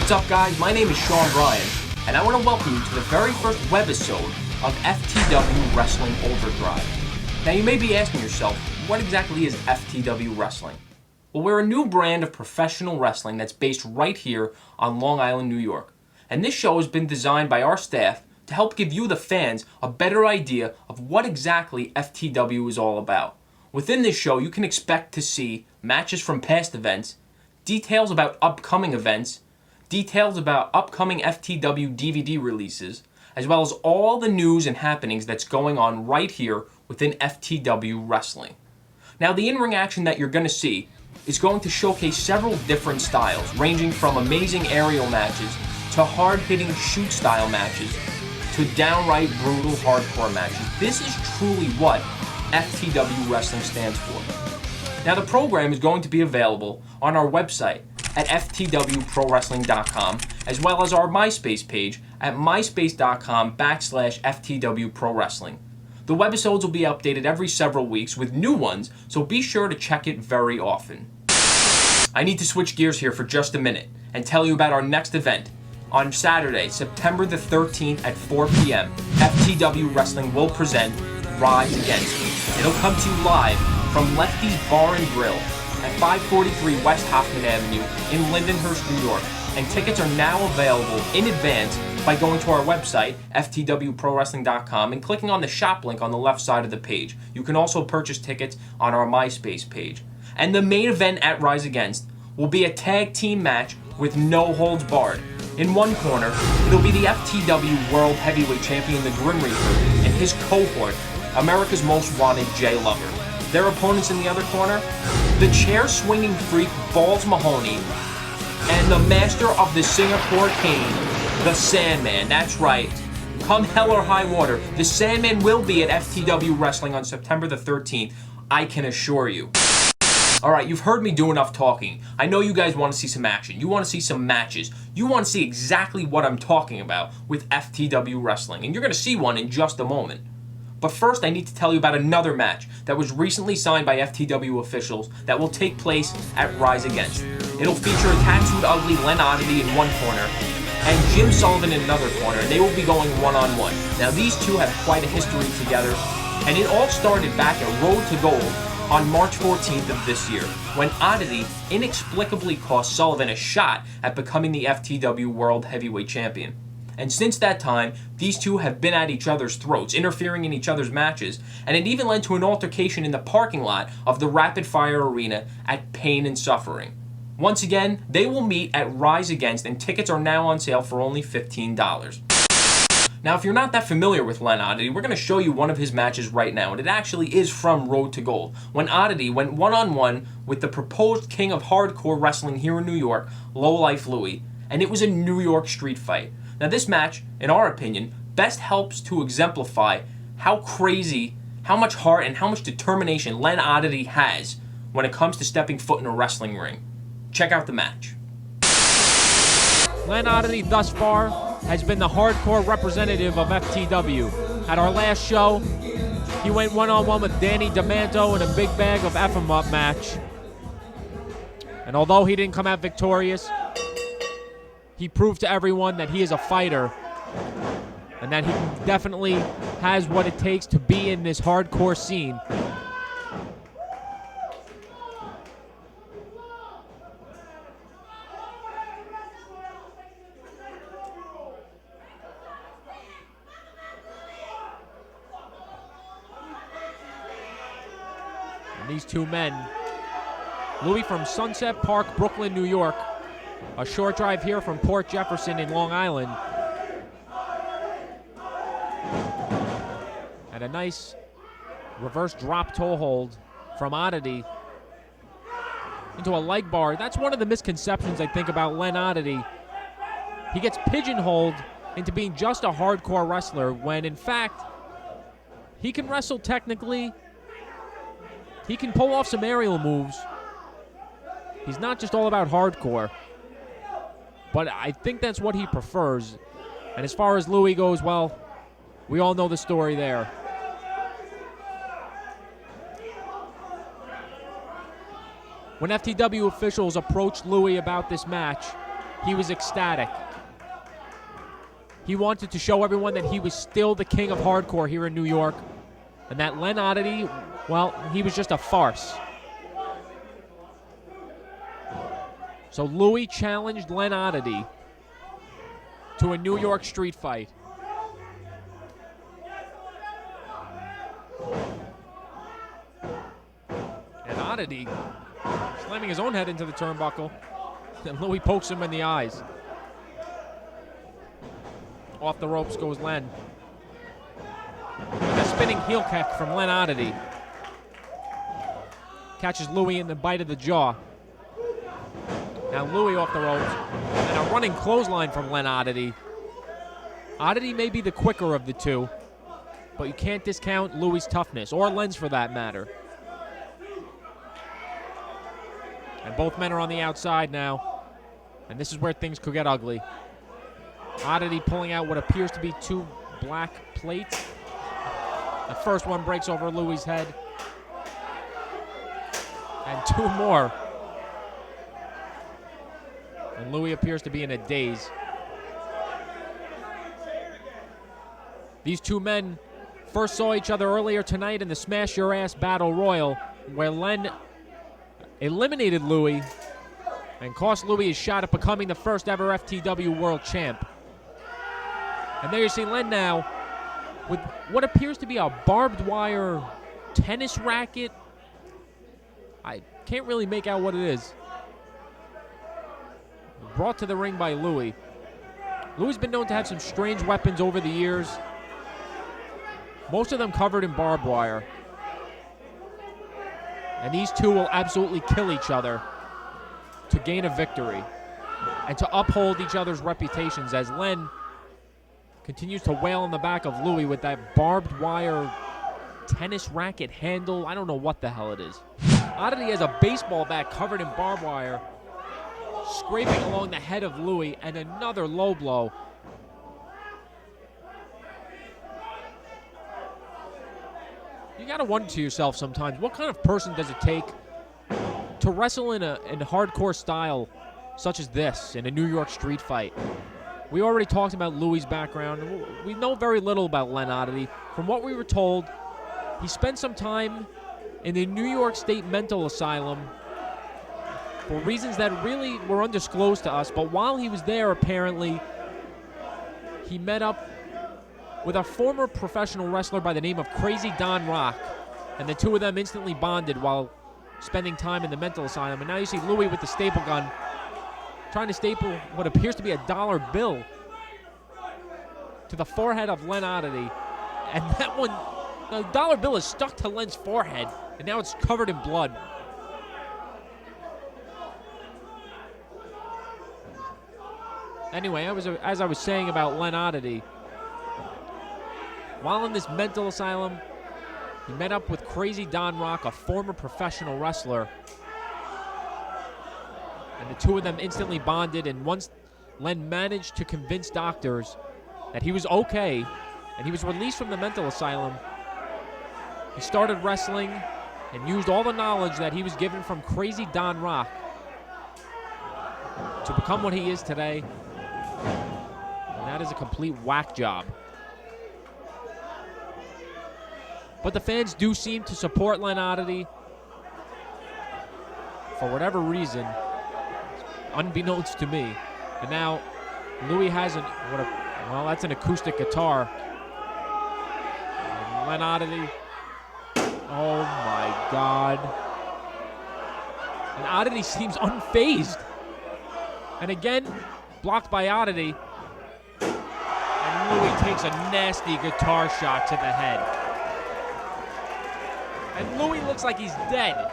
What's up, guys? My name is Sean Bryan, and I want to welcome you to the very first webisode of FTW Wrestling Overdrive. Now, you may be asking yourself, what exactly is FTW Wrestling? Well, we're a new brand of professional wrestling that's based right here on Long Island, New York. And this show has been designed by our staff to help give you, the fans, a better idea of what exactly FTW is all about. Within this show, you can expect to see matches from past events, details about upcoming events, details about upcoming FTW DVD releases, as well as all the news and happenings that's going on right here within FTW Wrestling. Now, the in-ring action that you're going to see is going to showcase several different styles, ranging from amazing aerial matches to hard-hitting shoot-style matches to downright brutal hardcore matches. This is truly what FTW Wrestling stands for. Now, the program is going to be available on our website at ftwprowrestling.com, as well as our MySpace page at myspace.com/FTWProWrestling. The webisodes will be updated every several weeks with new ones, so be sure to check it very often. I need to switch gears here for just a minute and tell you about our next event. On Saturday, September the 13th at 4 p.m., FTW Wrestling will present Rise Against. It'll come to you live from Lefty's Bar and Grill at 543 West Hoffman Avenue in Lindenhurst, New York. And tickets are now available in advance by going to our website, ftwprowrestling.com, and clicking on the shop link on the left side of the page. You can also purchase tickets on our MySpace page. And the main event at Rise Against will be a tag team match with no holds barred. In one corner, it'll be the FTW World Heavyweight Champion, the Grim Reaper, and his cohort, America's Most Wanted, Jay Lover. Their opponents in the other corner, the chair-swinging freak, Balls Mahoney, and the master of the Singapore cane, the Sandman. That's right. Come hell or high water, the Sandman will be at FTW Wrestling on September the 13th, I can assure you. Alright, you've heard me do enough talking. I know you guys want to see some action. You want to see some matches. You want to see exactly what I'm talking about with FTW Wrestling. And you're going to see one in just a moment. But first, I need to tell you about another match that was recently signed by FTW officials that will take place at Rise Against. It'll feature a tattooed ugly Len Oddity in one corner and Jim Sullivan in another corner, and they will be going one-on-one. Now, these two have quite a history together, and it all started back at Road to Gold on March 14th of this year, when Oddity inexplicably cost Sullivan a shot at becoming the FTW World Heavyweight Champion. And since that time, these two have been at each other's throats, interfering in each other's matches, and it even led to an altercation in the parking lot of the Rapid Fire Arena at Pain and Suffering. Once again, they will meet at Rise Against, and tickets are now on sale for only $15. Now, if you're not that familiar with Len Oddity, we're going to show you one of his matches right now, and it actually is from Road to Gold, when Oddity went one-on-one with the proposed king of hardcore wrestling here in New York, Lowlife Louie, and it was a New York street fight. Now, this match, in our opinion, best helps to exemplify how crazy, how much heart, and how much determination Len Oddity has when it comes to stepping foot in a wrestling ring. Check out the match. Len Oddity thus far has been the hardcore representative of FTW. At our last show, he went one-on-one with Danny Demanto in a big bag of F-em-up match. And although he didn't come out victorious, he proved to everyone that he is a fighter and that he definitely has what it takes to be in this hardcore scene. And these two men, Louie from Sunset Park, Brooklyn, New York, a short drive here from Port Jefferson in Long Island. And a nice reverse drop toe hold from Oddity into a leg bar. That's one of the misconceptions I think about Len Oddity. He gets pigeonholed into being just a hardcore wrestler when in fact he can wrestle technically. He can pull off some aerial moves. He's not just all about hardcore. But I think that's what he prefers. And as far as Louie goes, well, we all know the story there. When FTW officials approached Louie about this match, he was ecstatic. He wanted to show everyone that he was still the king of hardcore here in New York, and that Len Oddity, well, he was just a farce. So Louis challenged Len Oddity to a New York street fight. And Oddity slamming his own head into the turnbuckle, and Louis pokes him in the eyes. Off the ropes goes Len. With a spinning heel kick from Len Oddity. Catches Louis in the bite of the jaw. Now Louis off the ropes. And a running clothesline from Len Oddity. Oddity may be the quicker of the two, but you can't discount Louis' toughness, or Len's for that matter. And both men are on the outside now. And this is where things could get ugly. Oddity pulling out what appears to be two black plates. The first one breaks over Louis' head. And two more. And Louis appears to be in a daze. These two men first saw each other earlier tonight in the Smash Your Ass Battle Royal, where Len eliminated Louis and cost Louis his shot at becoming the first ever FTW World Champ. And there you see Len now with what appears to be a barbed wire tennis racket. I can't really make out what it is. Brought to the ring by Louis. Louis has been known to have some strange weapons over the years. Most of them covered in barbed wire. And these two will absolutely kill each other to gain a victory and to uphold each other's reputations, as Len continues to wail on the back of Louis with that barbed wire tennis racket handle. I don't know what the hell it is. Oddity has a baseball bat covered in barbed wire, scraping along the head of Louis, and another low blow. You gotta wonder to yourself sometimes, what kind of person does it take to wrestle in hardcore style such as this in a New York street fight? We already talked about Louis' background. We know very little about Len Oddity. From what we were told, he spent some time in the New York State Mental Asylum for reasons that really were undisclosed to us. But while he was there, apparently, he met up with a former professional wrestler by the name of Crazy Don Rock. And the two of them instantly bonded while spending time in the mental asylum. And now you see Louis with the staple gun trying to staple what appears to be a dollar bill to the forehead of Len Oddity. And that one, the dollar bill is stuck to Len's forehead, and now it's covered in blood. Anyway, as I was saying about Len Oddity, while in this mental asylum, he met up with Crazy Don Rock, a former professional wrestler. And the two of them instantly bonded, and once Len managed to convince doctors that he was okay and he was released from the mental asylum, he started wrestling and used all the knowledge that he was given from Crazy Don Rock to become what he is today. And that is a complete whack job. But the fans do seem to support Len Oddity for whatever reason, unbeknownst to me. And now Louis has that's an acoustic guitar. And Len Oddity, oh my God. And Oddity seems unfazed. And again, blocked by Oddity. And Louis takes a nasty guitar shot to the head. And Louis looks like he's dead.